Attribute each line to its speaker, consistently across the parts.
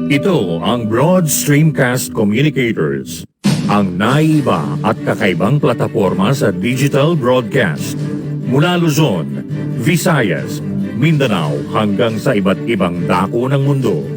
Speaker 1: Ito ang Broad Stream Cast Communicators, ang naiba at kakaibang plataforma sa digital broadcast. Mula Luzon, Visayas, Mindanao hanggang sa iba't ibang dako ng mundo.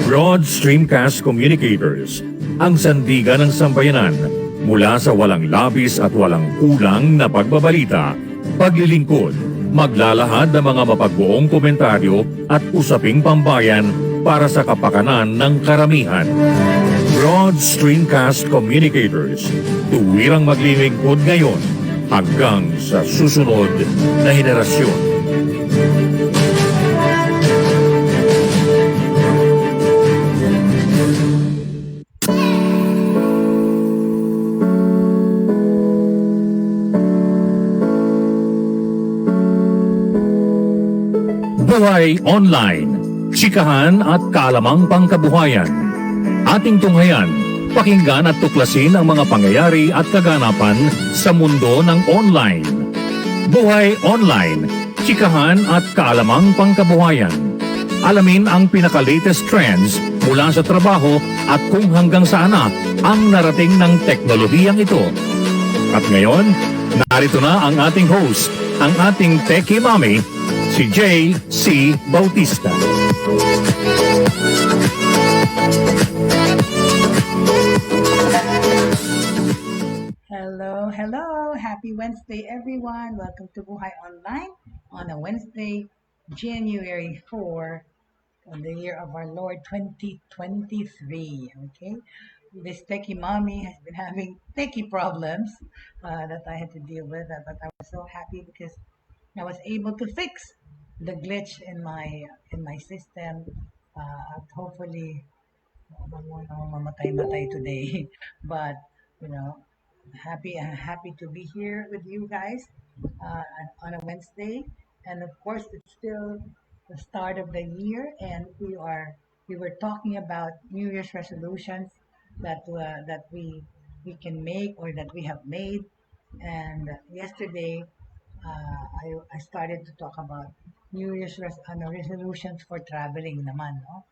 Speaker 1: Broad Stream Cast Communicators, ang sandigan ng sambayanan mula sa walang labis at walang kulang na pagbabalita, paglilingkod, maglalahad ng mga mapagbuong komentaryo at usaping pambayan para sa kapakanan ng karamihan. Broad Stream Cast Communicators, tuwirang maglilingkod ngayon hanggang sa susunod na henerasyon. Buhay Online, Chikahan at kaalamang pangkabuhayan. Ating tunghayan, pakinggan at tuklasin ang mga pangyayari at kaganapan sa mundo ng online. Buhay Online, Chikahan at kaalamang pangkabuhayan. Alamin ang pinaka-latest trends mula sa trabaho at kung hanggang saan na ang narating ng teknolohiyang ito. At ngayon, narito na ang ating host, ang ating Techiemommy, si Jaye C. Bautista.
Speaker 2: Hello. Happy Wednesday, everyone. Welcome to Buhay Online on a Wednesday, January 4, of the year of our Lord 2023. Okay, this Techiemommy has been having techie problems that I had to deal with, but I was so happy because I was able to fix the glitch in my system. At hopefully, mamatay today, but you know. Happy to be here with you guys on a Wednesday, and of course it's still the start of the year, and we were talking about New Year's resolutions that we can make or that we have made, and yesterday I started to talk about New Year's resolutions for traveling naman, no?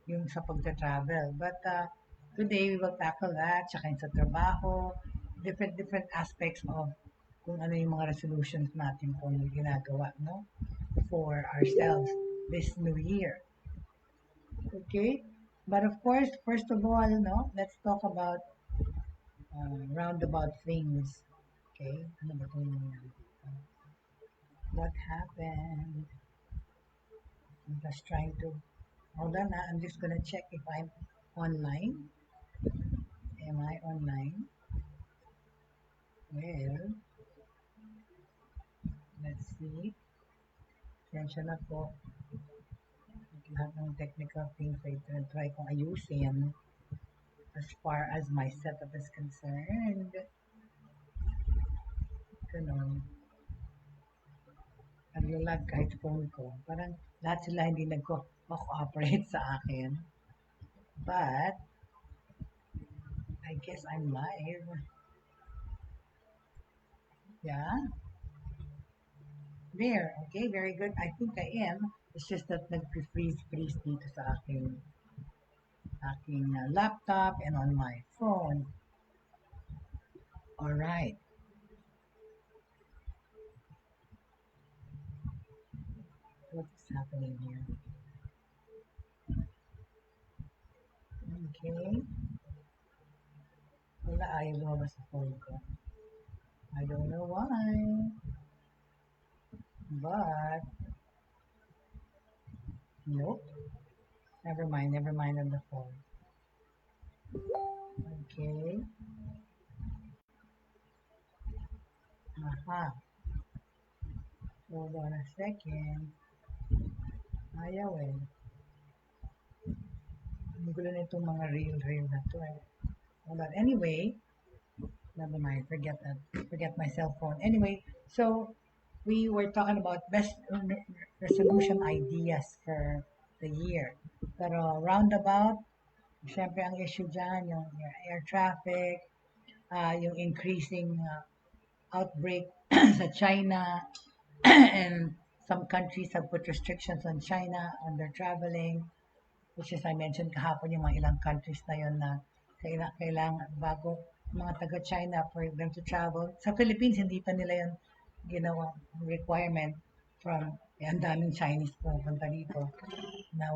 Speaker 2: Yung sa pagta-travel, but today we will tackle that, tsaka yung sa trabaho, different aspects of kung ano yung mga resolutions natin kung ginagawa, no, for ourselves this new year. Okay, but of course, first of all, no, let's talk about roundabout things. Okay, ano ba itong what happened? I'm just trying to hold on. I'm just gonna check if I'm online. Am I online? Well, let's see. Sensya na po. Lahat ng technical things ay try kong ayusin as far as my setup is concerned. Ganun. Naglalag kahit phone ko. Parang lahat sila hindi nag-cooperate sa akin. But, I guess I'm live. Yeah. There. Okay, very good. I think I am. It's just that nag-freeze dito sa aking laptop and on my phone. All right. What's happening here? Okay. Wala, ayaw lumabas sa phone ko. I don't know why. But, nope. Never mind on the phone. Okay. Aha. Hold on a second. Ayaw eh. Ang gulo na itong mga reel na to eh. Hold on. Anyway, never mind. Forget that. Forget my cell phone. Anyway, so we were talking about best resolution ideas for the year. Pero roundabout, syempre ang issue dyan, yung air traffic, yung increasing outbreak sa China, and Some countries have put restrictions on China on their traveling, which is I mentioned kahapon yung mga ilang countries na yun na kailangan bago mga taga-China for them to travel. Sa Philippines, hindi pa nila yun ginawa requirement from ang daming Chinese pupunta dito na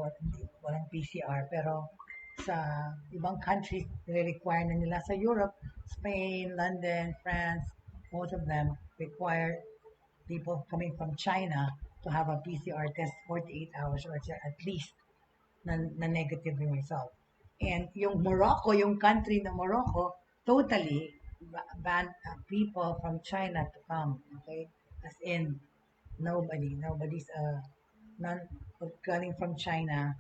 Speaker 2: walang PCR. Pero sa ibang countries, nire-require na nila sa Europe, Spain, London, France, most of them require people coming from China to have a PCR test 48 hours or at least na negative yung result. And yung Morocco, yung country na Morocco, totally banned people from China to come. Okay? As in, nobody's coming from China,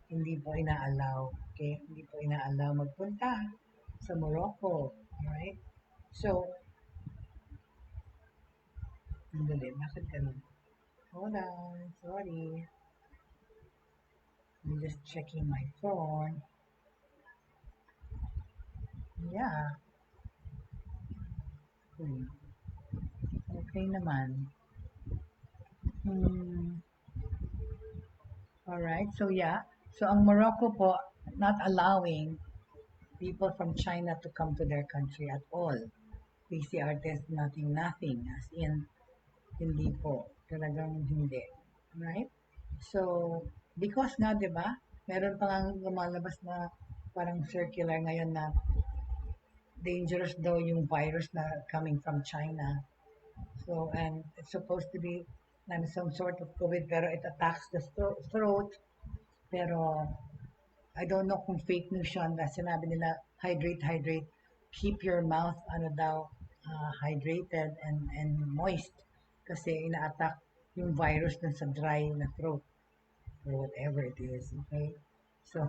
Speaker 2: hindi po inaalaw. Okay? Hindi po inaalaw magpunta sa Morocco. Alright? So, andali, bakit ganun? Hold on, sorry. I'm just checking my phone. Yeah. Okay naman. Alright, so yeah. So ang Morocco po, not allowing people from China to come to their country at all. PCR test, nothing. As in, hindi po. Talagang hindi. Right? So, because nga, di ba, meron pa nga lumalabas na parang circular ngayon na dangerous daw yung virus na coming from China. So, and it's supposed to be some sort of COVID, pero it attacks the throat. Pero, I don't know kung fake news yun na sinabi nila, hydrate, keep your mouth, hydrated and moist. Kasi ina-attack yung virus dun sa dry na throat or whatever it is, okay? So,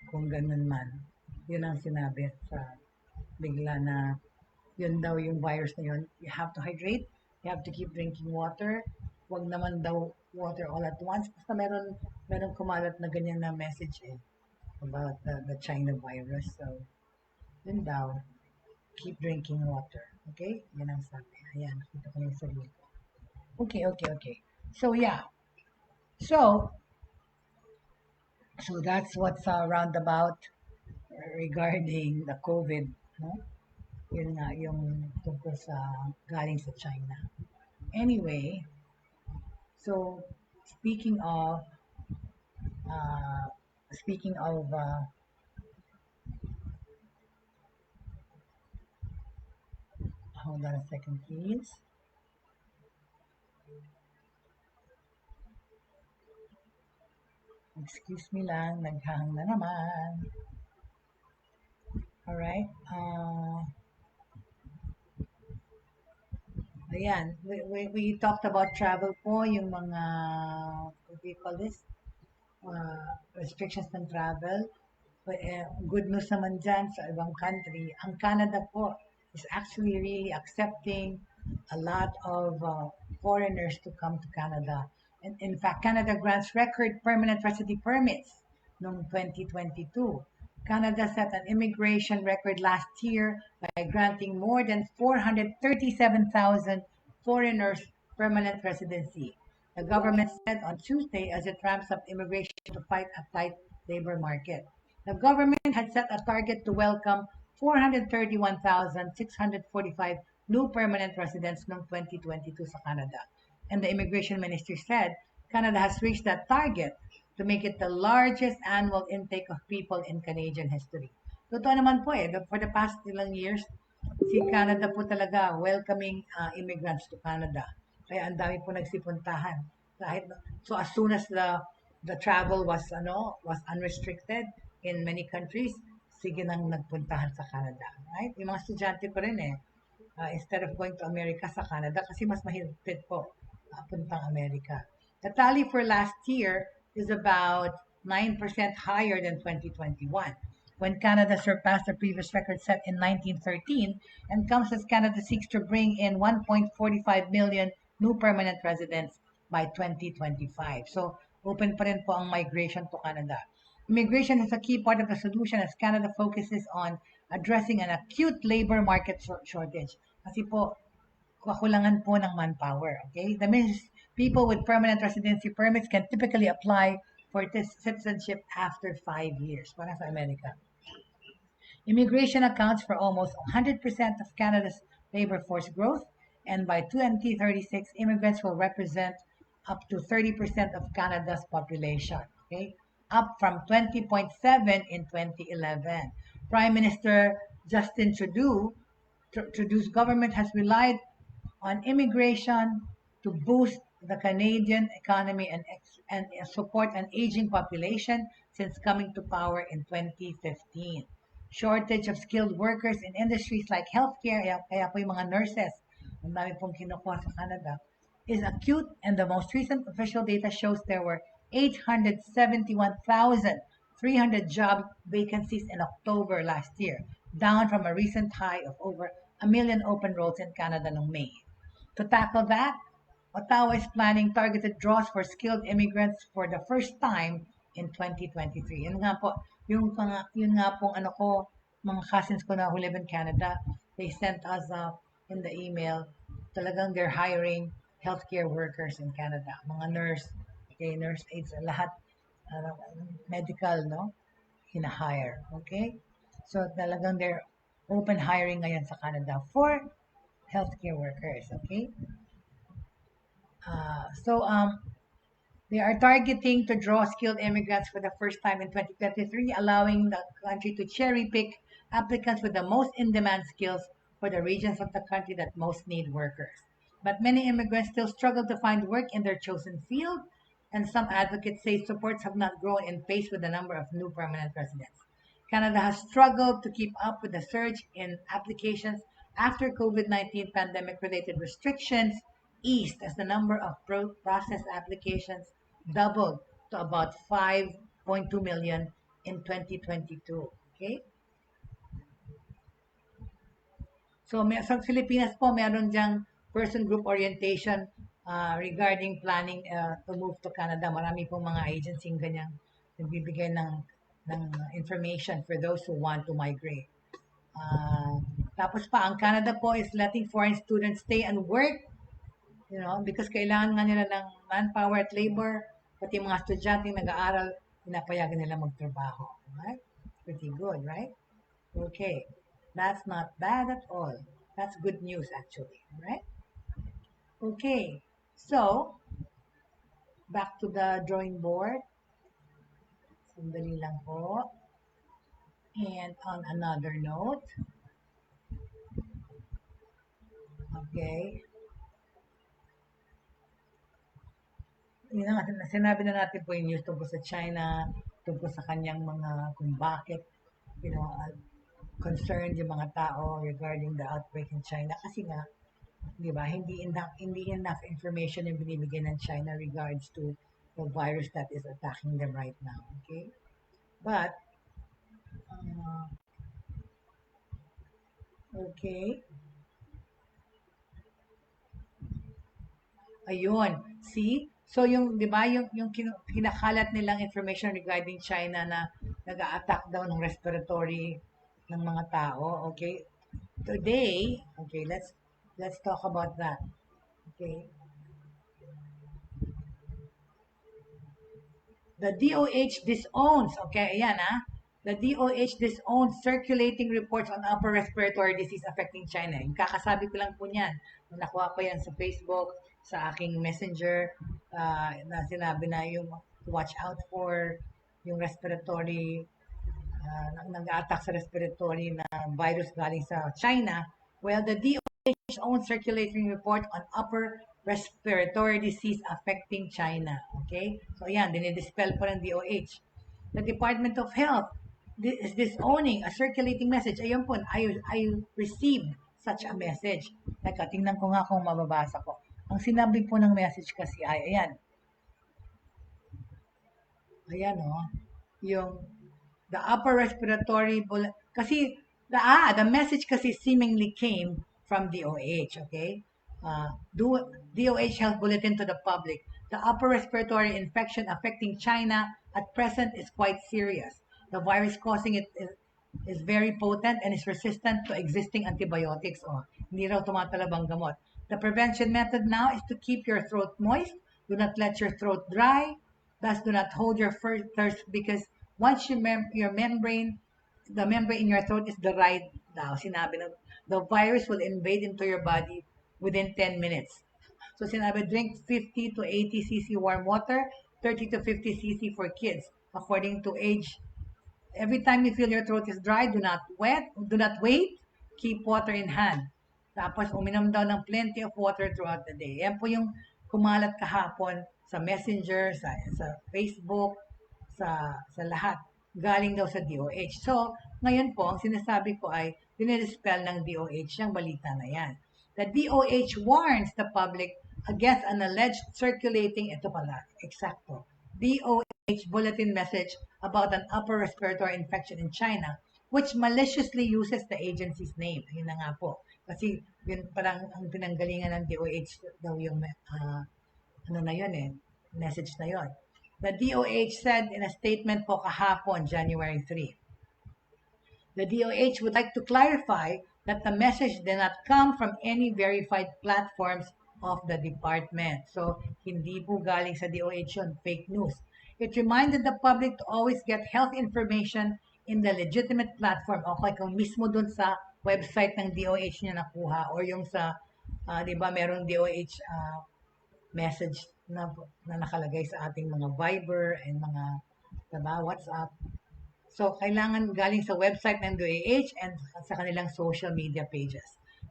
Speaker 2: kung ganun man, yun ang sinabi sa bigla na yun daw yung virus na yun. You have to hydrate, you have to keep drinking water, wag naman daw water all at once. Basta meron kumalat na ganyan na message about the China virus. So, yun daw, keep drinking water. Okay? Yan ang sabi. Ayan, nakita ko yung sarili ko. Okay. So, yeah. So that's what's roundabout regarding the COVID, no? Yun nga, yung tungkol sa galing sa China. Anyway, so speaking of hold on a second, please. Excuse me lang, naghang na naman. Alright. Ayan, we talked about travel po, yung mga, what do you call this? Restrictions ng travel. But, good news naman dyan sa ibang country. Ang Canada po is actually really accepting a lot of foreigners to come to Canada. And in fact, Canada grants record permanent residency permits noong 2022. Canada set an immigration record last year by granting more than 437,000 foreigners permanent residency. The government said on Tuesday as it ramps up immigration to fight a tight labor market. The government had set a target to welcome 431,645 new permanent residents noong 2022 sa Canada. And the immigration ministry said Canada has reached that target to make it the largest annual intake of people in Canadian history. Totoo naman po for the past ilang years, si Canada po talaga welcoming immigrants to Canada. Kaya ang dami po nagsipuntahan. So as soon as the travel was unrestricted in many countries, sige nang nagpuntahan sa Canada. Right? Yung mga estudyante ko rin instead of going to America sa Canada, kasi mas mahigpit po puntang Amerika. The tally for last year is about 9% higher than 2021, when Canada surpassed the previous record set in 1913 and comes as Canada seeks to bring in 1.45 million new permanent residents by 2025. So, open pa rin po ang migration to Canada. Immigration is a key part of the solution as Canada focuses on addressing an acute labor market shortage. Kasi po, kakulangan po ng manpower. Okay? That means people with permanent residency permits can typically apply for citizenship after 5 years. Parang sa Amerika. Immigration accounts for almost 100% of Canada's labor force growth, and by 2036, immigrants will represent up to 30% of Canada's population. Okay? Up from 20.7 in 2011. Prime Minister Justin Trudeau's government has relied on immigration to boost the Canadian economy and support an aging population since coming to power in 2015. Shortage of skilled workers in industries like healthcare, kaya po yung mga nurses, ang dami pong kinukuha sa Canada, is acute, and the most recent official data shows there were 871,300 job vacancies in October last year, down from a recent high of over a million open roles in Canada noong May. To tackle that, Ottawa is planning targeted draws for skilled immigrants for the first time in 2023. Yun nga po, yun nga pong mga cousins ko na who live in Canada, they sent us in the email, talagang they're hiring healthcare workers in Canada. Mga nurse, okay, nurse aides, lahat, medical, no? Hina-hire, okay? So talagang they're open hiring ngayon sa Canada for healthcare workers, okay? They are targeting to draw skilled immigrants for the first time in 2023, allowing the country to cherry pick applicants with the most in-demand skills for the regions of the country that most need workers. But many immigrants still struggle to find work in their chosen field, and some advocates say supports have not grown in pace with the number of new permanent residents. Canada has struggled to keep up with the surge in applications after COVID-19 pandemic-related restrictions eased, as the number of processed applications doubled to about 5.2 million in 2022. Okay? So sa Pilipinas po, meron diyang person group orientation regarding planning to move to Canada. Marami pong mga agency ganyang nagbibigay ng information for those who want to migrate. Tapos pa, ang Canada po is letting foreign students stay and work, you know, because kailangan nga nila ng manpower at labor, pati mga estudyante nag-aaral, pinapayagan nila magtrabaho. Right? Pretty good, right? Okay. That's not bad at all. That's good news, actually. Right? Okay. So, back to the drawing board. Sandali lang po. And on another note, okay, yun na, sinabi na natin po yung news tungkol sa China, tungkol sa kanyang mga, kung bakit, you know, concerned yung mga tao regarding the outbreak in China. Kasi nga, di ba, hindi enough information yung binibigay ng China regards to the virus that is attacking them right now. Okay? But, okay. Ayun. See? So yung 'di ba yung kinakalat nilang information regarding China na nag-a-attack daw ng respiratory ng mga tao, okay? Today, okay, let's talk about that. Okay? The DOH disowns, okay, ayan the DOH disowns circulating reports on upper respiratory disease affecting China. Yung kakasabi ko lang po niyan. Nakuha ko yan sa Facebook, sa aking messenger, na sinabi na yung watch out for yung respiratory, nag-attack sa respiratory na virus galing sa China. Well, the DOH own circulating report on upper respiratory disease affecting China. Okay? So, ayan, dinidispel po ng DOH. The Department of Health is disowning a circulating message. Ayun po, I received such a message. Teka, tingnan ko nga kung mababasa ko. Ang sinabi po ng message kasi ay, ayan. Ayan, yung the upper respiratory, kasi, the message kasi seemingly came from DOH, okay? DOH Health Bulletin to the public. The upper respiratory infection affecting China at present is quite serious. The virus causing it is very potent and is resistant to existing antibiotics. Oh, hindi raw tumatalabang gamot. The prevention method now is to keep your throat moist. Do not let your throat dry. Thus, do not hold your thirst because once your membrane, the membrane in your throat is dried now. Sinabi na, the virus will invade into your body within 10 minutes. So sinabi, drink 50 to 80 cc warm water, 30 to 50 cc for kids, according to age. Every time you feel your throat is dry, do not wait, keep water in hand. Tapos uminom daw ng plenty of water throughout the day. Yan po yung kumalat kahapon sa Messenger, sa Facebook, sa lahat. Galing daw sa DOH. So, ngayon po, ang sinasabi ko ay dinidispel ng DOH yung balita na yan. The DOH warns the public against an alleged circulating, ito pala, eksakto, DOH bulletin message about an upper respiratory infection in China, which maliciously uses the agency's name. Ayun na nga po. Kasi yun parang ang pinanggalingan ng DOH daw yung ano na yun message na yun. The DOH said in a statement po kahapon, January 3. The DOH would like to clarify that the message did not come from any verified platforms of the department. So, hindi po galing sa DOH yun, fake news. It reminded the public to always get health information in the legitimate platform. Okay, kung mismo dun sa website ng DOH niya nakuha or yung sa, di ba, merong DOH message na nakalagay sa ating mga Viber and mga, diba, WhatsApp. So, kailangan galing sa website ng DOH and sa kanilang social media pages.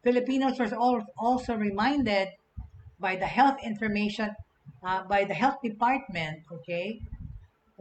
Speaker 2: Filipinos were also reminded by the health information, by the health department, okay,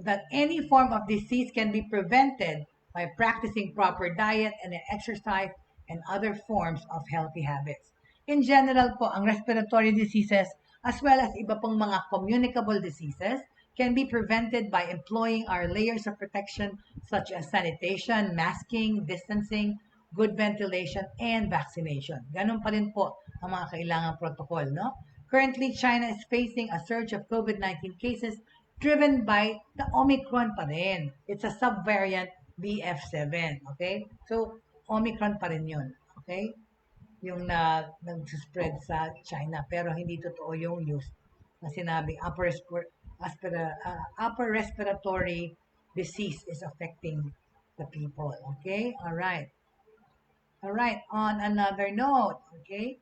Speaker 2: that any form of disease can be prevented by practicing proper diet and exercise and other forms of healthy habits. In general po, ang respiratory diseases as well as iba pong mga communicable diseases can be prevented by employing our layers of protection such as sanitation, masking, distancing, good ventilation, and vaccination. Ganun pa rin po ang mga kailangang protocol, no? Currently, China is facing a surge of COVID-19 cases driven by the Omicron pa rin. It's a subvariant BF7, okay? So, Omicron pa rin yun, okay? Yung nag-spread sa China, pero hindi totoo yung news na sinabing upper respiratory disease is affecting the people, okay? All right, on another note, okay?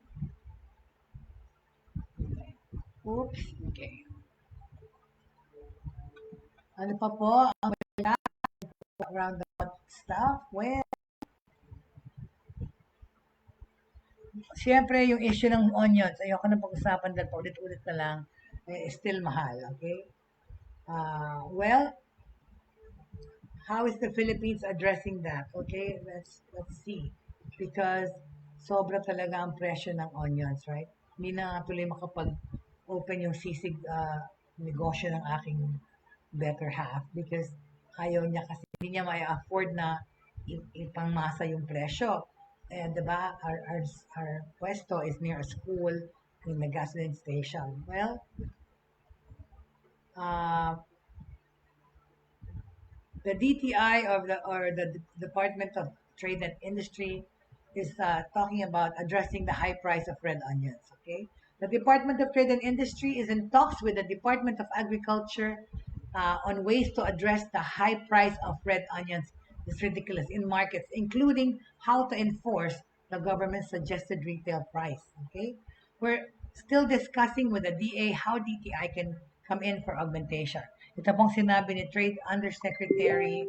Speaker 2: Oops, okay. Ano pa po ang roundabout stuff? Well, siyempre yung issue ng onions, ayoko na pag-usapan dahil paulit-ulit na lang, still mahal, okay? Well, how is the Philippines addressing that? Okay, let's see. Because sobra talaga ang presyo ng onions, right? Hindi na tuloy makapag-open yung sisig negosyo ng aking better half because ayaw niya kasi hindi niya ma-afford na ipangmasa yung presyo. And diba, our pwesto is near a school in the gasoline station. Well, the DTI or the Department of Trade and Industry is talking about addressing the high price of red onions. Okay, the Department of Trade and Industry is in talks with the Department of Agriculture on ways to address the high price of red onions. It's ridiculous in markets, including how to enforce the government's suggested retail price. Okay, we're still discussing with the DA how DTI can come in for augmentation. Ito pong sinabi ni Trade Undersecretary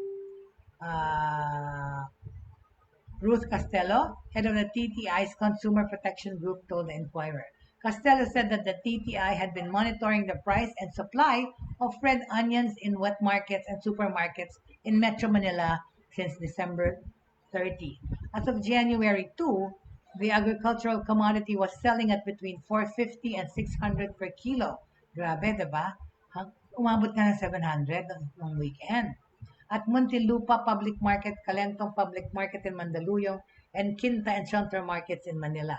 Speaker 2: Ruth Castello, head of the TTI's Consumer Protection Group, told the Inquirer. Castello said that the TTI had been monitoring the price and supply of red onions in wet markets and supermarkets in Metro Manila since December 30. As of January 2, the agricultural commodity was selling at between 450 and 600 per kilo. Grabe, diba? Umabot ka ng 700 ng weekend. At Muntinlupa Public Market, Calentong Public Market in Mandaluyong, and Quinta and Central Markets in Manila.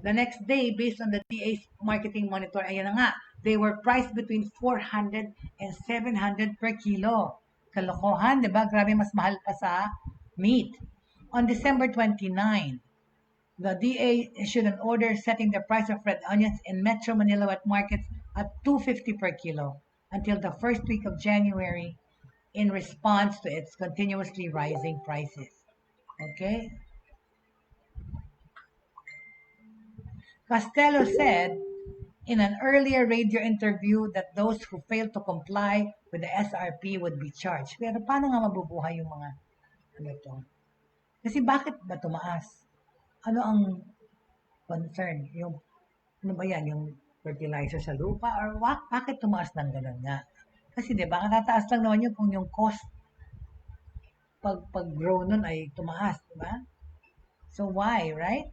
Speaker 2: The next day, based on the DA's marketing monitor, ayan na nga, they were priced between 400 and 700 per kilo. Kalokohan, di ba? Grabe, mas mahal pa sa meat. On December 29, the DA issued an order setting the price of red onions in Metro Manila wet markets at 250 per kilo until the first week of January in response to its continuously rising prices. Okay? Costello said in an earlier radio interview that those who failed to comply with the SRP would be charged. Pero paano nga mabubuhay yung mga ano to? Kasi bakit ba tumaas? Ano ang concern? Yung ano ba yan? Yung fertilizer sa lupa? Or bakit tumaas ng ganun nga? Kasi di ba, ang tataas lang naman yun kung yung cost pag-grow nun ay tumaas, di ba? So why, right?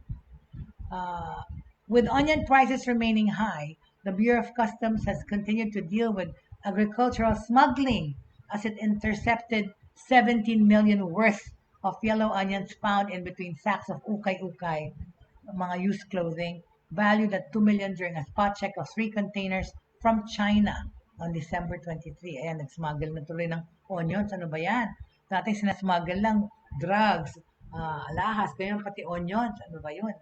Speaker 2: With onion prices remaining high, the Bureau of Customs has continued to deal with agricultural smuggling as it intercepted 17 million worth of yellow onions found in between sacks of ukay-ukay, mga used clothing, valued at 2 million during a spot check of 3 containers from China on December 23. Ayan, nag-smuggle na tuloy ng onions. Ano ba yan? Dati sinasmuggle lang drugs, alahas, ganyan pati onions. Ano ba yun?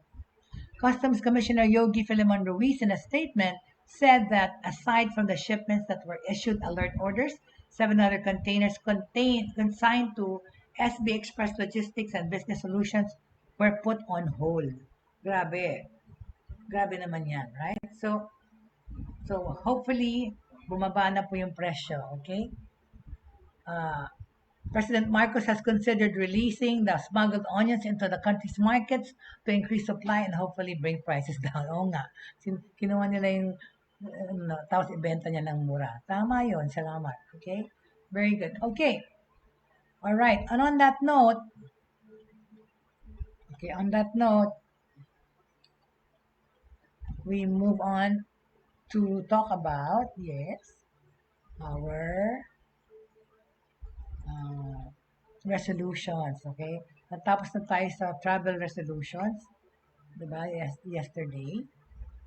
Speaker 2: Customs Commissioner Yogi Filimon Ruiz, in a statement, said that aside from the shipments that were issued alert orders, 7 other containers consigned to SB Express Logistics and Business Solutions were put on hold. Grabe. Grabe naman yan, right? So hopefully, bumaba na po yung presyo, okay? President Marcos has considered releasing the smuggled onions into the country's markets to increase supply and hopefully bring prices down. Oo nga. Kinuha nila yung tapos ibenta niya ng mura. Tama yun. Salamat. Okay? Very good. Okay. All right. And on that note, we move on to talk about, our resolutions, okay? Natapos na tayo sa travel resolutions, diba? Yesterday,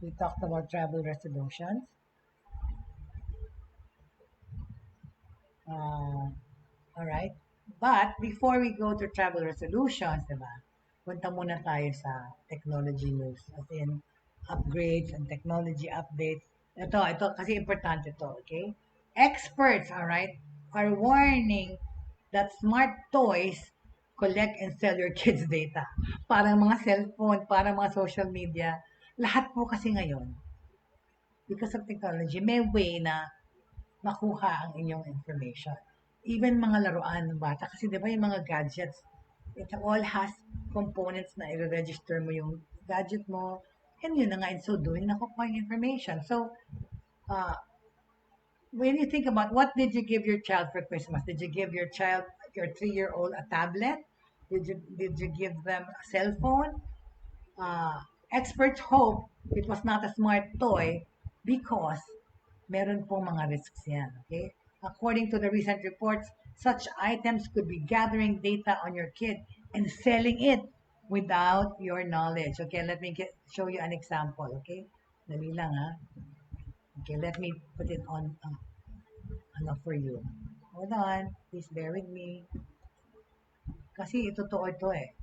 Speaker 2: we talked about travel resolutions. Alright? But, before we go to travel resolutions, diba? Punta muna tayo sa technology news. As in, upgrades and technology updates. Ito, kasi importante to, okay? Experts, alright, are warning that smart toys collect and sell your kids' data. Parang mga cellphone, parang mga social media. Lahat po kasi ngayon, because of technology, may way na makuha ang inyong information. Even mga laruan ng bata. Kasi di ba yung mga gadgets, it all has components na i-register mo yung gadget mo. And yun na nga, in so doing, nakukuha yung information. So, when you think about what did you give your child for Christmas? Did you give your child, your 3-year-old, a tablet? Did you give them a cell phone? Experts hope it was not a smart toy because meron pong mga risks yan. Okay? According to the recent reports, such items could be gathering data on your kid and selling it without your knowledge. Okay, let me show you an example. Okay, dali lang ha. Okay, let me put it on for you. Hold on, please bear with me. Kasi totoo ito eh.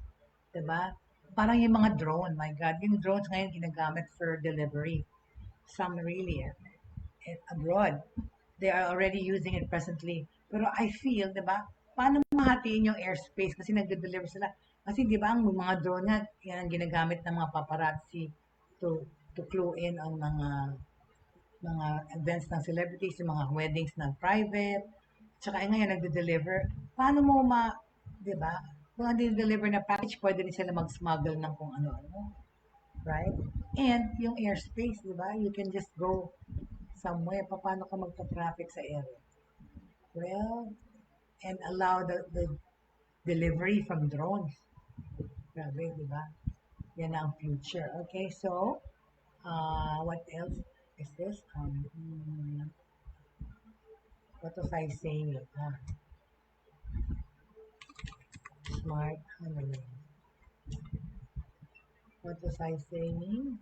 Speaker 2: Diba? Parang yung mga drone, my God, yung drones ngayon ginagamit for delivery. Some really abroad. They are already using it presently. Pero I feel, diba, paano mahatiin yung airspace kasi nagde-deliver sila. Kasi di ba ang mga drone nga, yan ang ginagamit ng mga paparazzi to clue in ang mga events ng celebrities, yung mga weddings ng private. Tsaka ngayon nagde-deliver. Paano mo di ba? Kung nagde-deliver na package, pwede rin sila mag-smuggle ng kung ano-ano. Right? And yung airspace, di ba? You can just go somewhere. Paano ka magpa-traffic sa area? Well, and allow the delivery from drones. Grabe, di ba? Yan ang future. Okay, so, what else is this? What was I saying? Smart, what was I saying?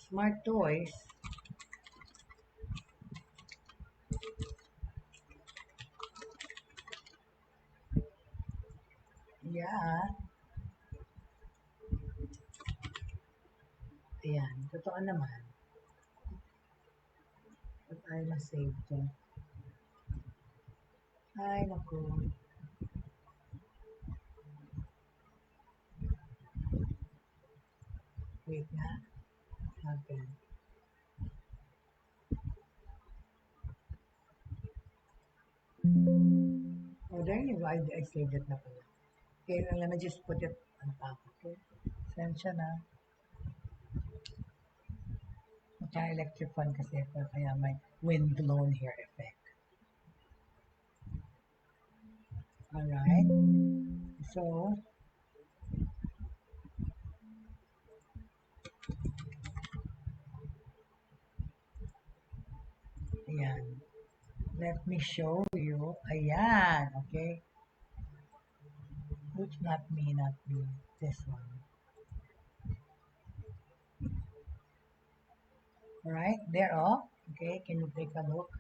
Speaker 2: Smart toys. Yeah. Ayan. Totoo naman. Ba't tayo na-save to? Ay, naku. Wait nga. Okay. Oh, there you go. I saved it na pala. Okay, let me just put it on top. Okay. Sensya na. Naka-electric fan kasi ito, kaya may wind blown hair effect. Alright. So, ayan. Let me show you. Ayan. Okay. Oops, not me. This one. Alright, there all. Okay, can you take a look?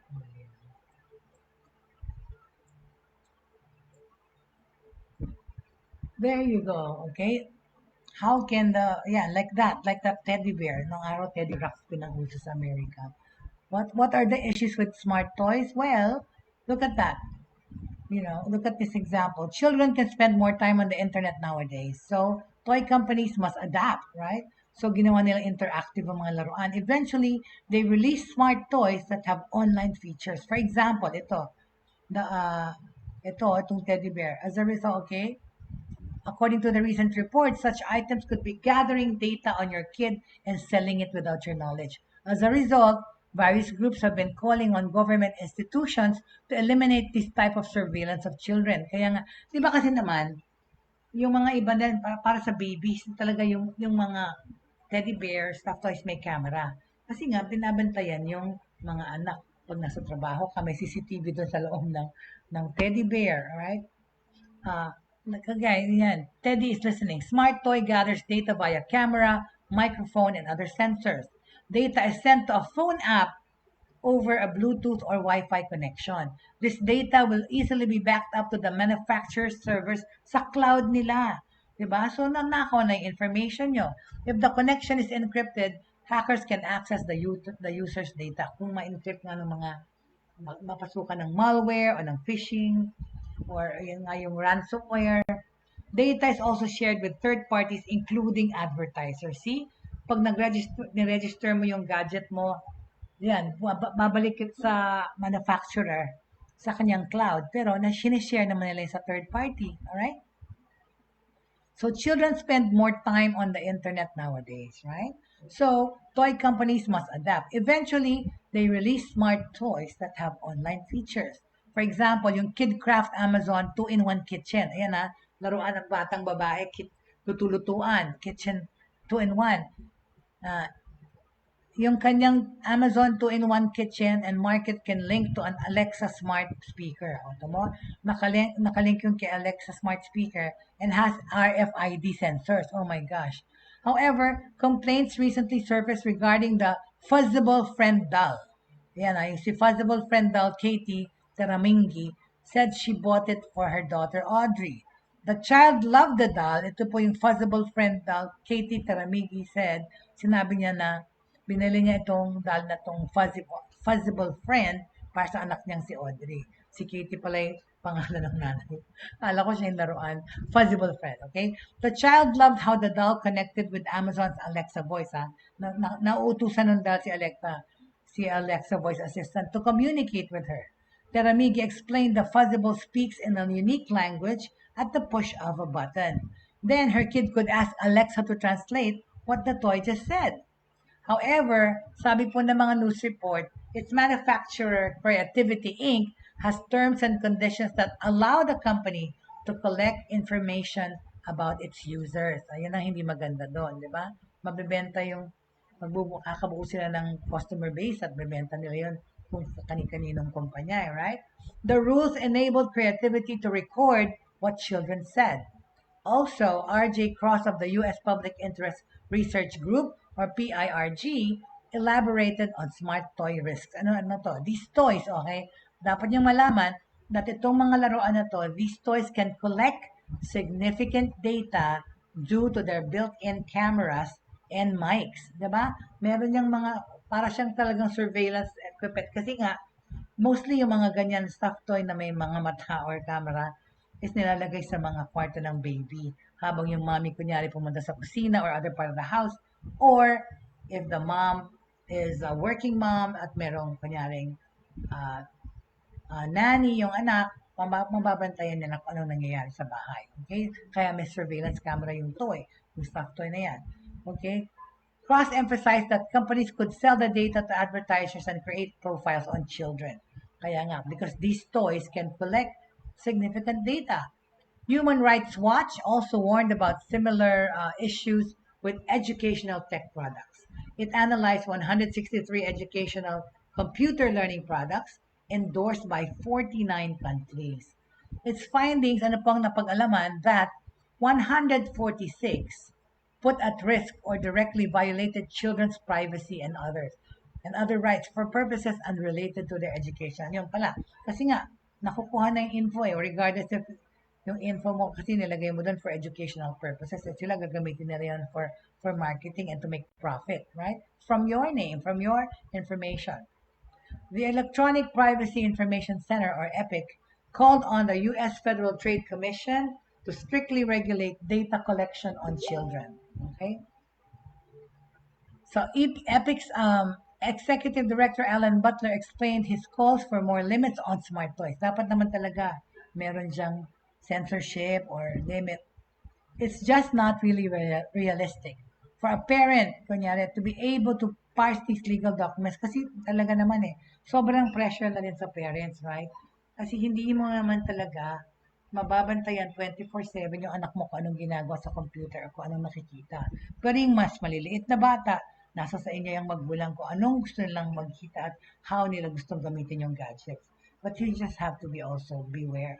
Speaker 2: There you go. Okay. How can like that teddy bear. Nung araw, teddy rocks pinag-uso sa America. What are the issues with smart toys? Well, look at that. Look at this example. Children can spend more time on the internet nowadays. So, toy companies must adapt, right? So, ginawa nila interactive ang mga laruan. Eventually, they release smart toys that have online features. For example, itong teddy bear. As a result, okay, according to the recent report, such items could be gathering data on your kid and selling it without your knowledge. As a result, various groups have been calling on government institutions to eliminate this type of surveillance of children. Kaya nga, di ba kasi naman, yung mga iba din, para sa babies, talaga yung mga teddy bear, stuffed toys may camera. Kasi nga, binabantayan yung mga anak. Pag nasa trabaho ka, may CCTV doon sa loob ng teddy bear, right? Kagaya yan, Teddy is listening. Smart toy gathers data via camera, microphone, and other sensors. Data is sent to a phone app over a Bluetooth or Wi-Fi connection. This data will easily be backed up to the manufacturer's servers sa cloud nila. Diba? So, nanakaw na yung information nyo. If the connection is encrypted, hackers can access the user's data. Kung ma-encrypt nga ng mga mapasukan ng malware o ng phishing, or yun nga yung ransomware. Data is also shared with third parties including advertisers. See? Pag nag-register mo yung gadget mo, yan, babalik sa manufacturer sa kanyang cloud. Pero sinishare naman nila sa third party. Alright? So children spend more time on the internet nowadays, right? So toy companies must adapt. Eventually, they release smart toys that have online features. For example, yung KidCraft Amazon 2-in-1 kitchen. Ayan laruan ng batang babae, luto-lutuan, kitchen 2-in-1. Yung kanyang Amazon 2-in-1 kitchen and market can link to an Alexa smart speaker. O, mo, nakalink yung kay Alexa smart speaker and has RFID sensors. Oh my gosh. However, complaints recently surfaced regarding the fuzzable friend doll. Yan, yung si fuzzable friend doll, Katie Teramingi, said she bought it for her daughter, Audrey. The child loved the doll. Ito po yung fuzzable friend doll, Katie Teramingi said. Sinabi niya na binili niya itong doll na itong fuzzable friend para sa anak niyang si Audrey. Si Katie pala yung pangalan ng nanay. Akala ko siya yung laruan. Fuzzable friend, okay? The child loved how the doll connected with Amazon's Alexa voice, nauutusan ng doll si Alexa voice assistant to communicate with her. Teramigi explained the fuzzable speaks in a unique language at the push of a button. Then her kid could ask Alexa to translate what the toy just said. However, sabi po ng mga news report, its manufacturer, Creativity Inc., has terms and conditions that allow the company to collect information about its users. Ayun ang hindi maganda doon, di ba? Mabibenta kakabuo sila ng customer base at bibenta nila yun kung kani-kaninong kumpanya, right? The rules enabled Creativity to record what children said. Also, RJ Cross of the U.S. Public Interest Research Group, or PIRG, elaborated on smart toy risks. Ano to? These toys, okay? Dapat niyong malaman that itong mga laruan na to, these toys can collect significant data due to their built-in cameras and mics. Diba? Meron yung mga, para siyang talagang surveillance equipment. Kasi nga, mostly yung mga ganyan stuffed toy na may mga mata or camera is nilalagay sa mga kwarto ng baby. Habang yung mommy, kunyari, pumunta sa kusina or other part of the house. Or, if the mom is a working mom at merong, kunyaring, uh, nanny, yung anak, mababantayan nila kung anong nangyayari sa bahay. Okay? Kaya may surveillance camera yung toy, yung stuffed toy na yan. Okay? Cross-emphasize that companies could sell the data to advertisers and create profiles on children. Kaya nga, because these toys can collect significant data. Human Rights Watch also warned about similar issues with educational tech products. It analyzed 163 educational computer learning products endorsed by 49 countries. Its findings, ano pang napag-alaman, that 146 put at risk or directly violated children's privacy and other rights for purposes unrelated to their education. Yun pala. Kasi nga, nakukuha na yung info regardless if yung info mo kasi nilagay mo doon for educational purposes at sila gagamitin nila yun for marketing and to make profit, right? From your name, from your information. The Electronic Privacy Information Center, or EPIC, called on the U.S. Federal Trade Commission to strictly regulate data collection on children. Okay? So EPIC's Executive Director Alan Butler explained his calls for more limits on smart toys. Dapat naman talaga meron diyang censorship or limit. It's just not really realistic for a parent, kunyari, to be able to parse these legal documents kasi talaga naman sobrang pressure na rin sa parents, right? Kasi hindi mo naman talaga mababantayan 24/7 yung anak mo kung anong ginagawa sa computer o kung anong nakikita. Pero yung mas maliliit na bata, nasa sa inyo yung magbulang kung anong gusto nilang magkita at how nila gustong gamitin yung gadgets. But you just have to be aware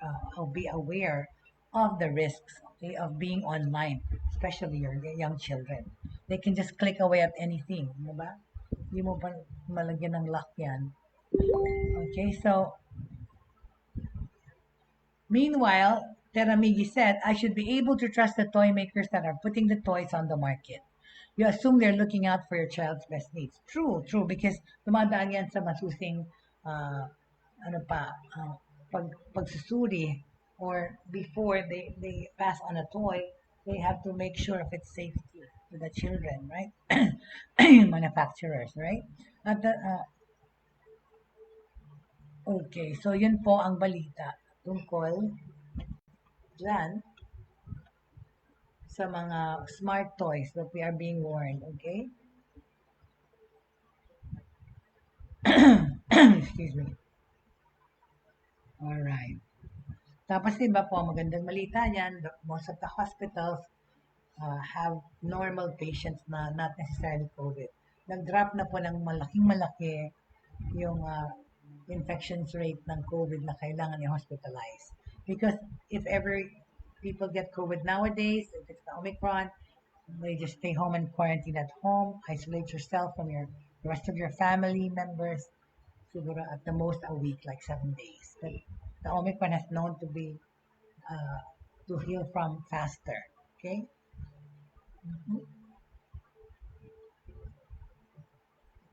Speaker 2: of the risks, okay, of being online, especially your young children. They can just click away at anything, di ba? Hindi mo pa malagyan ng lock yan. Okay, so meanwhile, Teramigi said, I should be able to trust the toy makers that are putting the toys on the market. You assume they're looking out for your child's best needs. True, because dumadaan yan sa masusing pagsusuri, or before they pass on a toy, they have to make sure of its safety to the children, right? Manufacturers, right? Okay, so yun po ang balita tungkol dyan sa mga smart toys that we are being warned, okay? Excuse me. Alright. Tapos diba po, magandang balita yan, most of the hospitals have normal patients na not necessarily COVID. Nag-drop na po ng malaking-malaki yung infections rate ng COVID na kailangan i-hospitalize. Because if ever people get COVID nowadays, if it's the Omicron, they just stay home and quarantine at home, isolate yourself from the rest of your family members, siguro at the most a week, like 7 days. But the Omicron has known to be to heal from faster. Okay. Mm-hmm.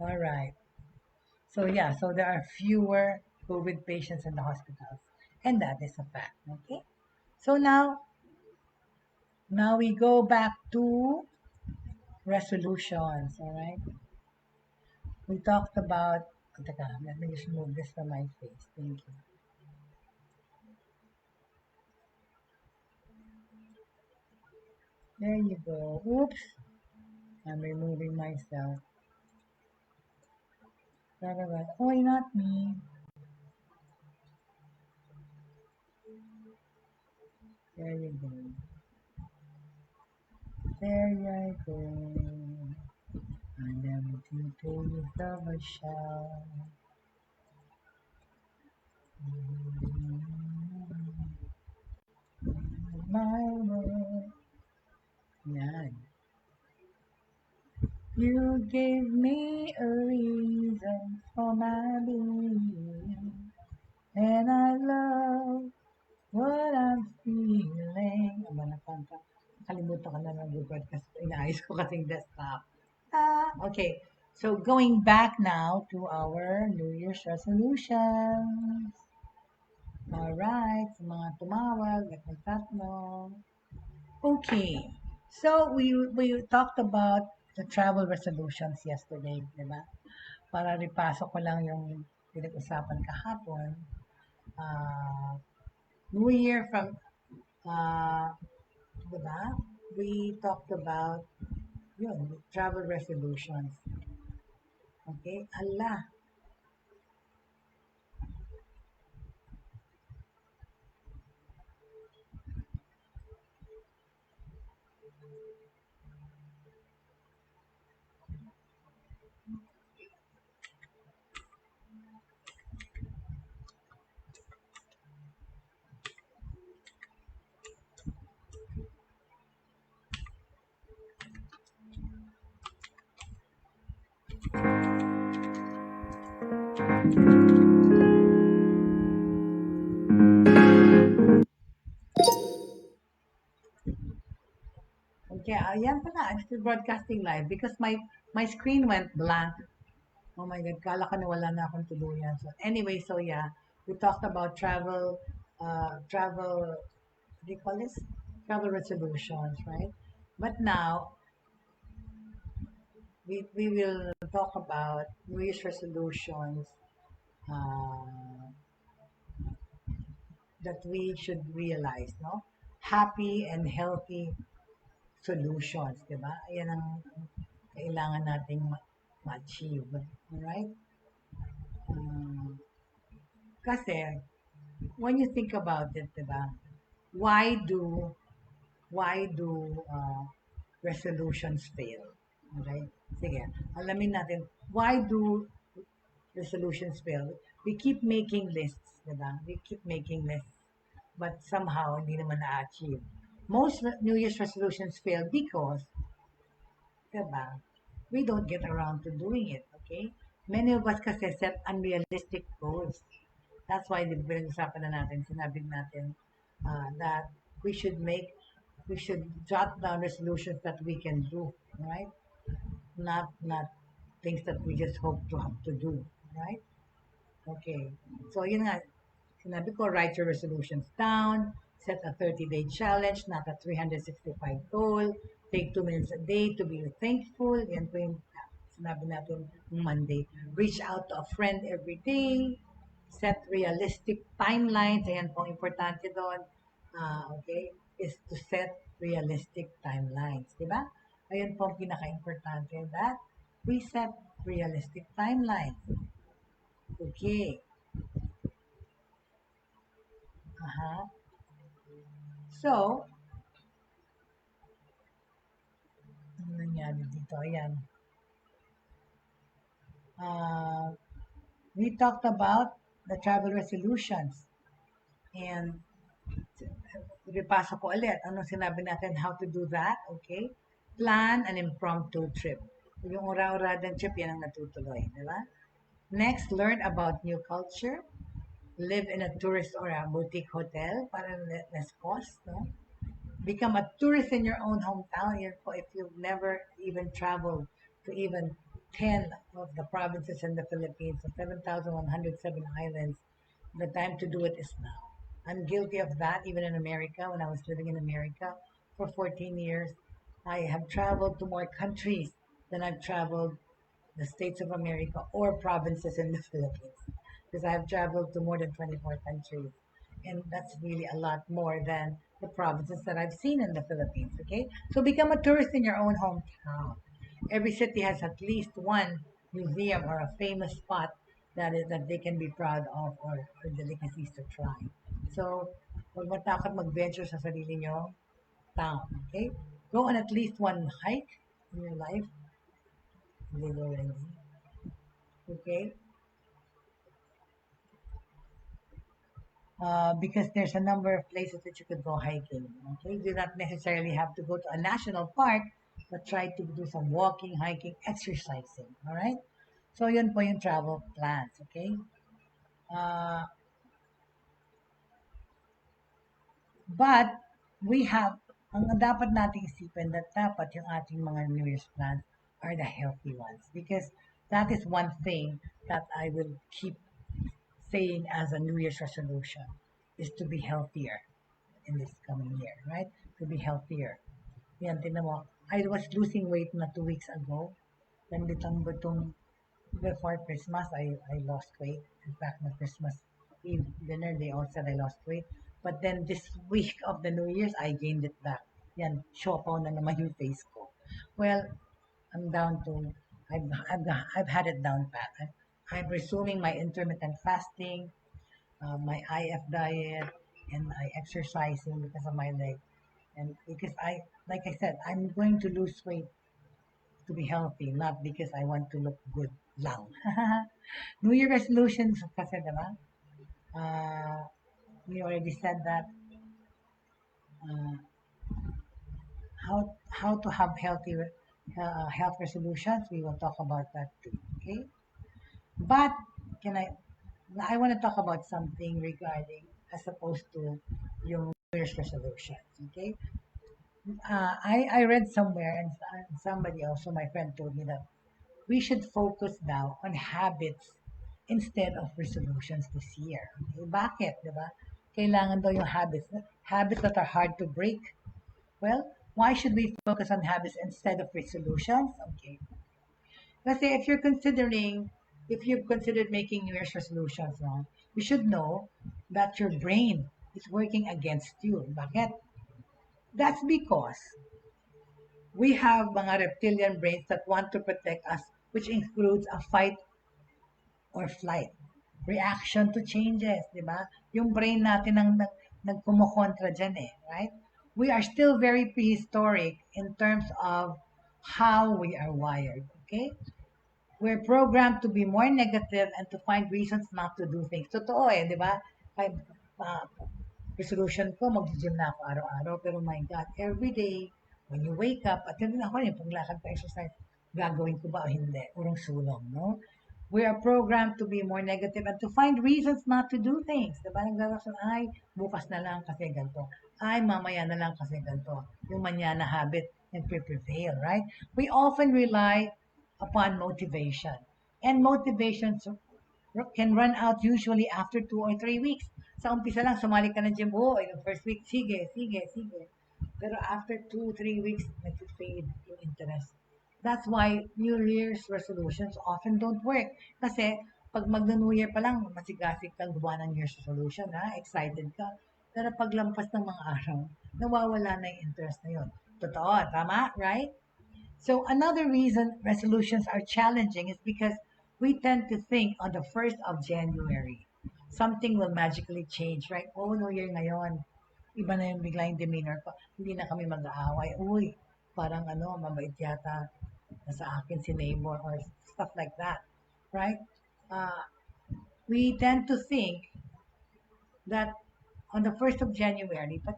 Speaker 2: All right. So yeah, so there are fewer COVID patients in the hospitals, and that is a fact. Okay. So now we go back to resolutions. All right. We talked about. Let me just move this from my face. Thank you. There you go. Oops. I'm removing myself. Oh, not me. There you go. There you go. And empty place of a shell. My world. Yan. You gave me a reason for my being, and I love What I'm feeling. Aba, nakalimutan ko na ng kasi inaayos ko kasing desktop. Okay. So, going back now to our New Year's resolutions. Alright, sa mga tumawag at nagtatanong. Okay. So, we talked about the travel resolutions yesterday, di ba? Para ripasok ko lang yung pinag-usapan kahapon. New Year from, di ba? We talked about yun, travel resolutions. Okay? Allah. Okay, ayan pala. I'm still broadcasting live because my screen went blank. Oh my God, kala ko nawala na akong tuluyan. So anyway, so yeah, we talked about travel, what do you call this? Travel resolutions, right? But now, we will talk about New Year's resolutions uh, that we should realize, no? Happy and healthy solutions, di ba? Ayan ang kailangan nating ma-achieve. Alright? Um, kasi, when you think about it, di ba? Why do resolutions fail? Okay? Sige, alamin natin. Why do resolutions fail? We keep making lists, di ba? We keep making lists. But somehow, hindi naman na-achieve. Most New Year's resolutions fail because, di ba, we don't get around to doing it, okay? Many of us kasi set unrealistic goals. That's why pinag-usapan na natin, sinabi natin that we should we should jot down resolutions that we can do, right? Not things that we just hope to have to do, right? Okay. So, yun nga, sinabi ko, write your resolutions down, set a 30-day challenge, not a 365 goal, take 2 minutes a day to be thankful, yan po yung sinabi natin Monday. Reach out to a friend every day, set realistic timelines, ayan po, importante doon, okay, is to set realistic timelines, di ba? Ayan po ang pinaka-importante, that we set realistic timelines. Okay. Uh-huh. So, ano nangyari dito? Ayan. Uh, we talked about the travel resolutions. And repasa ko ulit. Anong sinabi natin? How to do that? Okay. Plan an impromptu trip. Yung ura-uradang trip, yan ang natutuloy. Di ba? Next, learn about new culture. Live in a tourist or a boutique hotel para less cost. No? Become a tourist in your own hometown. If you've never even traveled to even 10 of the provinces in the Philippines, the 7,107 islands, the time to do it is now. I'm guilty of that even in America. When I was living in America for 14 years, I have traveled to more countries than I've traveled the states of America or provinces in the Philippines. Because I've traveled to more than 24 countries. And that's really a lot more than the provinces that I've seen in the Philippines. Okay? So become a tourist in your own hometown. Every city has at least one museum or a famous spot that they can be proud of or delicacies to try. So, huwag matakot mag-venture sa sarili nyo town. Okay? Go on at least one hike in your life. Okay? Because there's a number of places that you could go hiking. Okay, you do not necessarily have to go to a national park, but try to do some walking, hiking, exercising. All right. So yun po yung travel plans. Okay. Uh, But we have, ang dapat nating isipin that dapat yung ating mga New Year's plans are the healthy ones. Because that is one thing that I will keep saying as a New Year's resolution is to be healthier in this coming year, right? To be healthier. Yan, tinan mo. I was losing weight na 2 weeks ago. Then bitong before Christmas, I lost weight. In fact, the Christmas Eve dinner, they all said I lost weight. But then this week of the New Year's, I gained it back. Yan, siopaw na naman yung face ko. Well, I'm down to, I've had it down pat. I'm resuming my intermittent fasting, my IF diet, and I exercising because of my leg. And because like I said, I'm going to lose weight to be healthy, not because I want to look good lang. New Year resolutions kasi, diba? We already said that uh, how to have healthy health resolutions. We will talk about that too. Okay, but can I want to talk about something regarding as opposed to yung New Year's resolutions. Okay, I read somewhere and somebody also, my friend told me that we should focus now on habits instead of resolutions this year. Okay, bakit, di ba? Kailangan daw yung habits that are hard to break. Well, why should we focus on habits instead of resolutions? Okay. Kasi if you've considered making New Year's resolutions, no, you should know that your brain is working against you. Bakit? That's because we have mga reptilian brains that want to protect us, which includes a fight or flight, reaction to changes, di ba? Yung brain natin ang nagkumokontra dyan eh, right? We are still very prehistoric in terms of how we are wired, okay? We're programmed to be more negative and to find reasons not to do things. Totoo eh, di ba? Kaya, uh, resolution ko, mag-gym na ako araw-araw, pero my God, every day, when you wake up, at yun ako rin, paglakad pa exercise, gagawin ko ba o hindi? Urong sulong, no? We are programmed to be more negative and to find reasons not to do things. Diba? Nagdarason, ay, bukas na lang kasi ganito. Ay, mamaya na lang kasi ganito. Yung manyana habit, nagpe-prevail, right? We often rely upon motivation. And motivation can run out usually after 2 or 3 weeks. Sa umpisa lang, sumali ka ng gym, yung first week, sige, sige, sige. Pero after 2, 3 weeks, nag-fade yung interest. That's why New Year's resolutions often don't work. Kasi pag mag-New Year pa lang, masigasig kang gumawa ng New Year's resolution, ha? Excited ka. Pero paglampas ng mga araw, nawawala na yung interest na yun. Totoo, tama? Right? So another reason resolutions are challenging is because we tend to think on the 1st of January, something will magically change, right? Oh, New Year ngayon. Iba na yung bigla yung demeanor ko. Hindi na kami mag-aaway. Uy, parang mabait yata sa akin si neighbor or stuff like that, right? Uh, we tend to think that on the 1st of January, but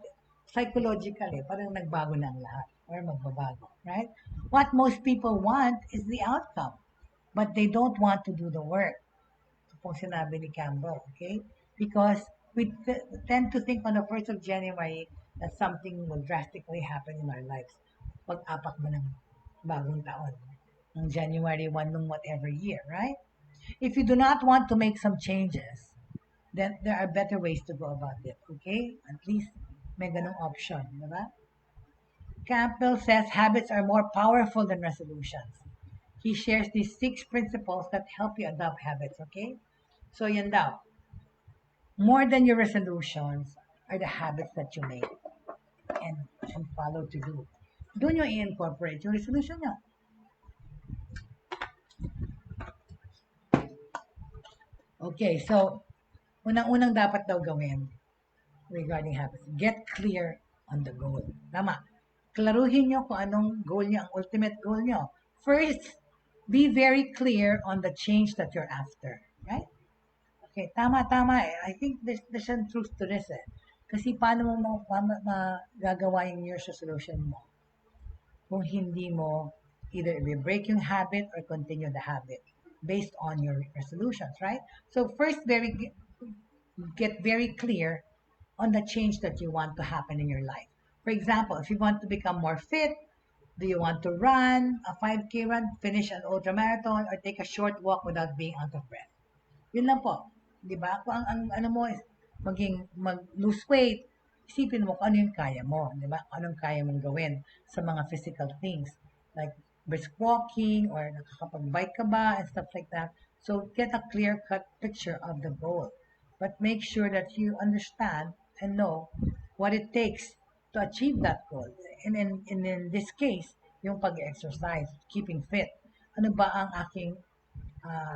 Speaker 2: psychologically, parang nagbago na ang lahat or magbabago, right? What most people want is the outcome, but they don't want to do the work. Ito pong sinabi ni Campbell, okay? Because we tend to think on the 1st of January that something will drastically happen in our lives. Pag-apak mo ng bagong taon, ng January 1 ng whatever year, right? If you do not want to make some changes, then there are better ways to go about it, okay? At least may ganong option, di ba? Campbell says habits are more powerful than resolutions. He shares these 6 principles that help you adopt habits, okay? So yan daw. More than your resolutions are the habits that you make and follow to do. Doon nyo i-incorporate yung resolution nyo. Okay, so unang-unang dapat daw gawin regarding habits, get clear on the goal. Tama. Klaruhin nyo kung anong goal nyo, ang ultimate goal nyo. First, be very clear on the change that you're after. Right? Okay, tama. I think there's some truth to this eh. Kasi paano mo magagawa yung New Year's resolution mo kung hindi mo either break yung habit or continue the habit based on your resolutions, right? So first, get very clear on the change that you want to happen in your life. For example, if you want to become more fit, do you want to run a 5K run, finish an ultra marathon, or take a short walk without being out of breath? Yun lang po. Di ba? Kung ang ano mo is mag-lose weight, isipin mo kung ano yung kaya mo. Di ba? Anong kaya mong gawin sa mga physical things. Like brisk walking or nakakapag-bike ka ba and stuff like that. So get a clear-cut picture of the goal. But make sure that you understand and know what it takes to achieve that goal. And in this case, yung pag-exercise, keeping fit. Ano ba ang aking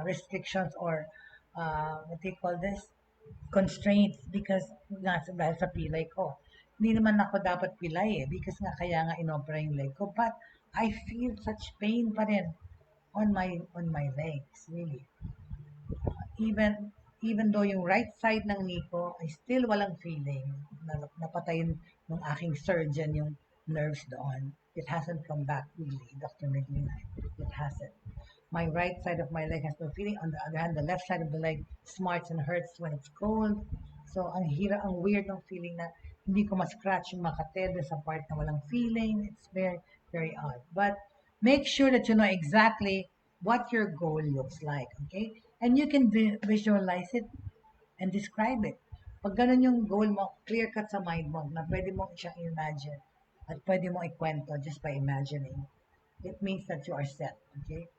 Speaker 2: restrictions or what do you call this? Constraints because dahil sa pilay ko. Hindi naman ako dapat pilay because nga kaya nga inopera yung leg ko. But I feel such pain pa rin on my legs, really. Even though yung right side ng knee ko ay still walang feeling. Napatayin ng aking surgeon yung nerves doon. It hasn't come back really, Dr. Medina. It hasn't. My right side of my leg has no feeling. On the other hand, the left side of the leg smarts and hurts when it's cold. So, ang weird ng feeling na hindi ko ma-scratch yung makatede sa part na walang feeling. It's very, very odd. But make sure that you know exactly what your goal looks like, okay? And you can visualize it and describe it. Pag ganun yung goal mo, clear-cut sa mind mo na pwede mo siyang imagine at pwede mo ikwento just by imagining. It means that you are set, okay?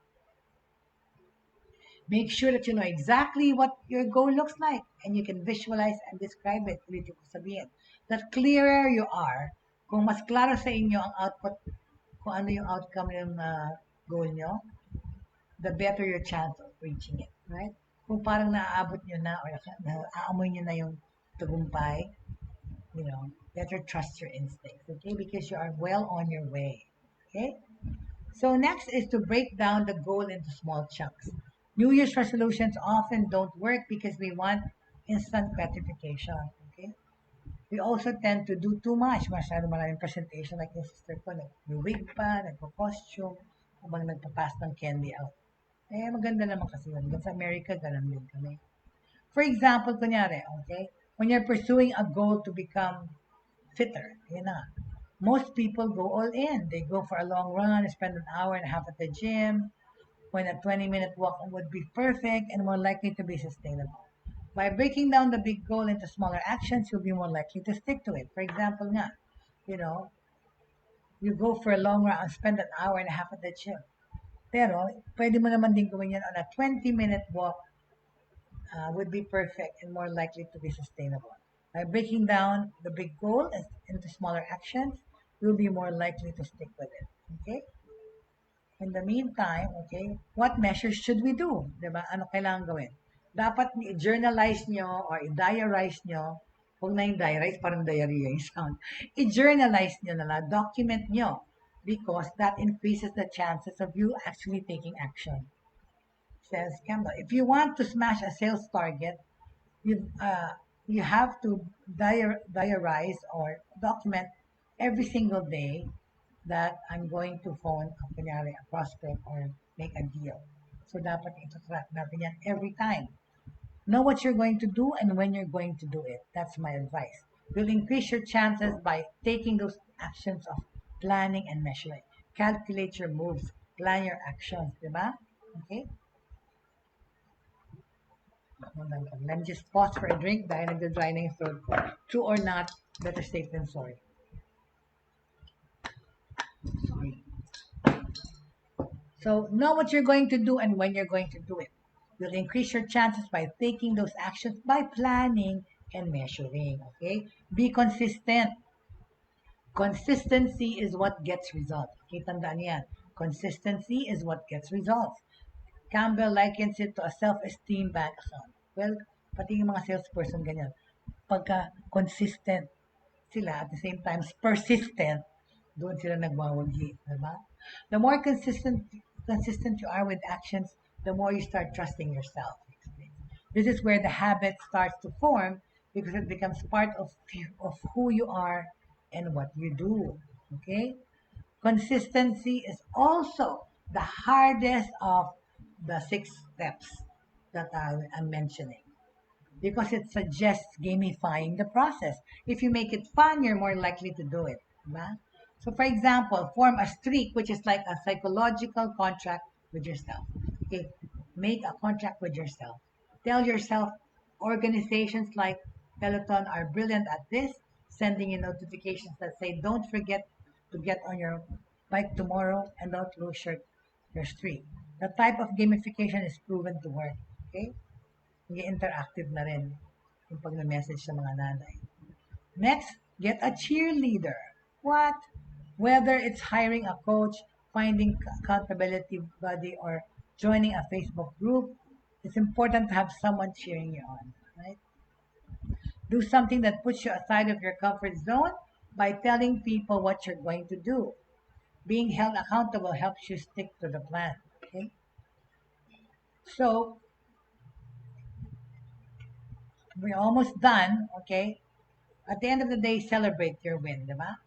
Speaker 2: Make sure that you know exactly what your goal looks like and you can visualize and describe it. Ulitin ko sabihin. That clearer you are, kung mas klaro sa inyo ang output, kung ano yung outcome ng goal nyo, the better your chance of reaching it, right? Kung parang naaabot nyo na or naaamoy nyo na yung tagumpay, you know, better trust your instincts, okay? Because you are well on your way, okay? So next is to break down the goal into small chunks. New Year's resolutions often don't work because we want instant gratification, okay? We also tend to do too much. Masyado maraming presentation like yung sister ko, nag-wig pa, nagpo-costume, habang nagpapass ng candy out. Eh, maganda naman kasi yun. Sa America, ganun din kami. For example, kunyari, okay? When you're pursuing a goal to become fitter, yun na. Most people go all in. They go for a long run, spend an hour and a half at the gym, when a 20-minute walk would be perfect and more likely to be sustainable. By breaking down the big goal into smaller actions, you'll be more likely to stick to it. For example nga, you know, you go for a long run and spend an hour and a half at the gym. Pero, pwede mo naman din gawin yan on a 20-minute walk would be perfect and more likely to be sustainable. By breaking down the big goal into smaller actions, you'll be more likely to stick with it. Okay? In the meantime, okay, what measures should we do? Diba? Ano kailangan gawin? Dapat i-journalize nyo or i-diarize nyo. Huwag na yung diarize, parang diarrhea yung sound. I-journalize nyo na lang, document nyo. Because that increases the chances of you actually taking action. Says Campbell. If you want to smash a sales target, you have to diarize or document every single day that I'm going to phone a prospect or make a deal. So dapat ito-track natin yan every time. Know what you're going to do and when you're going to do it. That's my advice. You'll increase your chances by taking those actions of planning and measuring. Calculate your moves. Plan your actions. Diba? Okay? Let me just pause for a drink dahil nagda-dry na yung throat ko. True or not, better safe than sorry. So know what you're going to do and when you're going to do it. You'll increase your chances by taking those actions by planning and measuring. Okay? Be consistent. Consistency is what gets results. Okay, tandaan yan. Consistency is what gets results. Campbell likens it to a self-esteem bank account. Well, pati yung mga salesperson ganyan. Pagka consistent sila at the same time persistent, doon sila nagwawagi. Diba? The more consistent you are with actions, the more you start trusting yourself. This is where the habit starts to form because it becomes part of who you are and what you do. Okay? Consistency is also the hardest of the 6 steps that I'm mentioning. because it suggests gamifying the process. If you make it fun, you're more likely to do it. Diba? So, for example, form a streak, which is like a psychological contract with yourself. Okay, make a contract with yourself. Tell yourself organizations like Peloton are brilliant at this, sending you notifications that say, don't forget to get on your bike tomorrow and don't lose your streak. The type of gamification is proven to work. Okay? Maging interactive na rin yung pag-message sa mga nanay. Next, get a cheerleader. What? Whether it's hiring a coach, finding accountability buddy, or joining a Facebook group, it's important to have someone cheering you on, right? Do something that puts you outside of your comfort zone by telling people what you're going to do. Being held accountable helps you stick to the plan, okay? So, we're almost done, okay? At the end of the day, celebrate your win, di ba?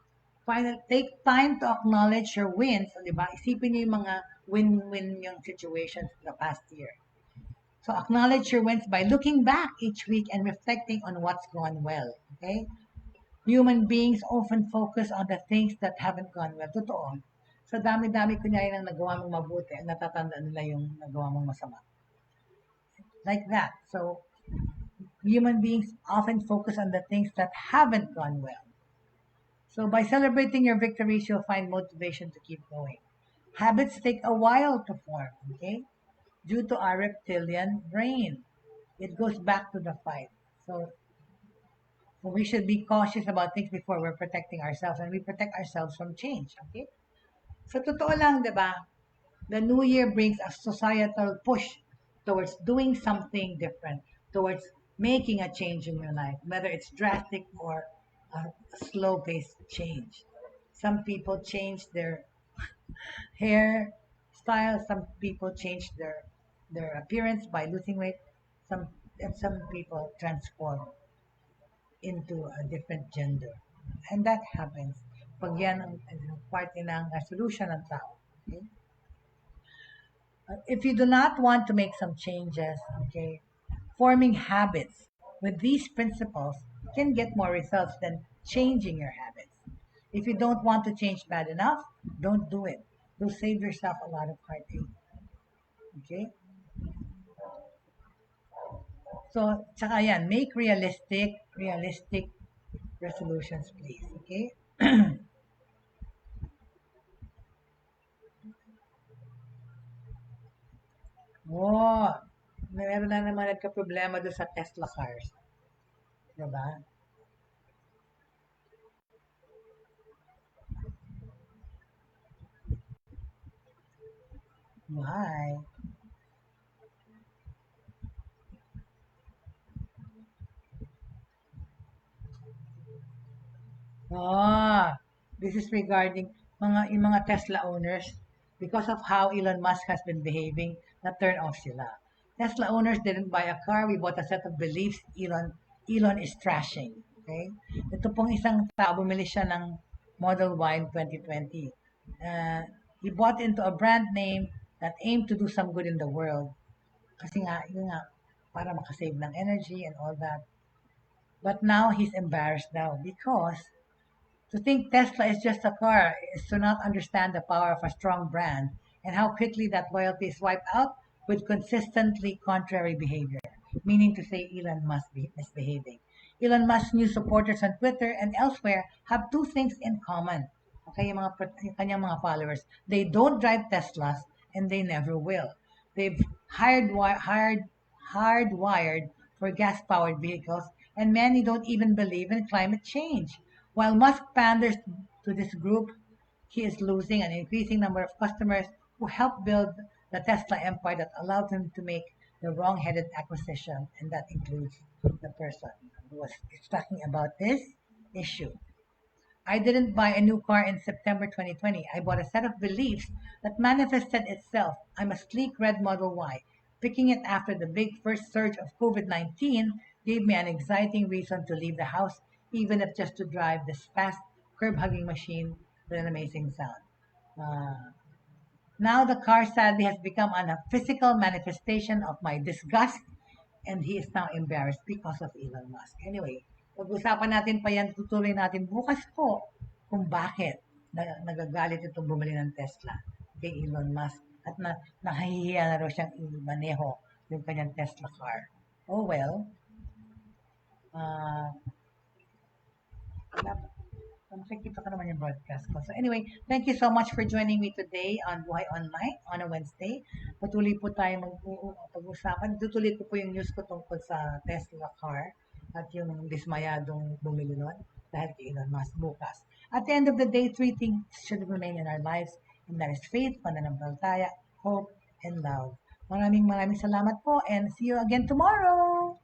Speaker 2: Take time to acknowledge your wins, di ba? Isipin niyo yung mga win-win yung situations the past year. So acknowledge your wins by looking back each week and reflecting on what's gone well, okay? Human beings often focus on the things that haven't gone well. Totoo. Sa dami-dami kunyari ng nagawa mong mabuti, natatandaan nila yung nagawa mong masama. Like that. So, human beings often focus on the things that haven't gone well. So by celebrating your victories, you'll find motivation to keep going. Habits take a while to form, okay? Due to our reptilian brain. It goes back to the fight. So we should be cautious about things before we're protecting ourselves, and we protect ourselves from change, okay? So totoo lang, di ba? The new year brings a societal push towards doing something different, towards making a change in your life, whether it's drastic or a slow-paced change. Some people change their hair style. Some people change their appearance by losing weight. Some people transform into a different gender, and that happens pag yan ang parte ng solution ng tao. Okay? If you do not want to make some changes, okay, forming habits with these principles can get more results than changing your habits. If you don't want to change bad enough, don't do it. You'll save yourself a lot of heartache. Okay? So, tsaka yan, make realistic resolutions, please. Okay? Oh, meron na naman nagka-problema doon sa Tesla cars. Diba? Why? This is regarding yung mga Tesla owners because of how Elon Musk has been behaving, na turn off sila. Tesla owners didn't buy a car, we bought a set of beliefs Elon is trashing. Okay? Ito pong isang tao, bumili siya ng Model Y in 2020. He bought into a brand name that aimed to do some good in the world. Kasi nga, yun nga, para makasave ng energy and all that. But now he's embarrassed now because to think Tesla is just a car is to not understand the power of a strong brand and how quickly that loyalty is wiped out with consistently contrary behavior, meaning to say Elon Musk be misbehaving. Elon Musk's new supporters on Twitter and elsewhere have two things in common. Okay, yung kanyang mga followers. They don't drive Teslas and they never will. They've hardwired for gas-powered vehicles, and many don't even believe in climate change. While Musk panders to this group, he is losing an increasing number of customers who helped build the Tesla empire that allowed him to make the wrong-headed acquisition, and that includes the person who was talking about this issue. I didn't buy a new car in September 2020. I bought a set of beliefs that manifested itself. I'm a sleek red Model Y. Picking it after the big first surge of COVID-19 gave me an exciting reason to leave the house, even if just to drive this fast curb-hugging machine with an amazing sound. Now the car sadly has become a physical manifestation of my disgust and he is now embarrassed because of Elon Musk. Anyway, pag-usapan natin pa yan, tutuloy natin bukas po kung bakit nagagalit itong bumili ng Tesla kay Elon Musk at nahahihiya na raw siyang imaneho yung kanyang Tesla car. Oh well, makikita ka naman yung broadcast ko. So anyway, thank you so much for joining me today on Buhay Online on a Wednesday. Patuloy po tayo pag-usapan. Tutuloy ko po yung news ko tungkol sa Tesla car at yung dismayadong bumili nun dahil kay Elon Musk bukas. At the end of the day, 3 things should remain in our lives, and that is faith, pananampalataya, hope, and love. Maraming salamat po, and see you again tomorrow!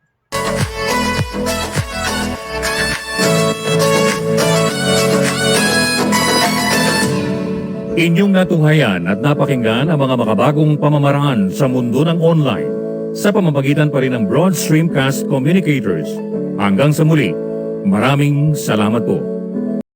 Speaker 1: Inyong natunghayan at napakinggan ang mga makabagong pamamaraan sa mundo ng online sa pamamagitan pa rin ng Broad Stream Cast Communicators. Hanggang sa muli, maraming salamat po.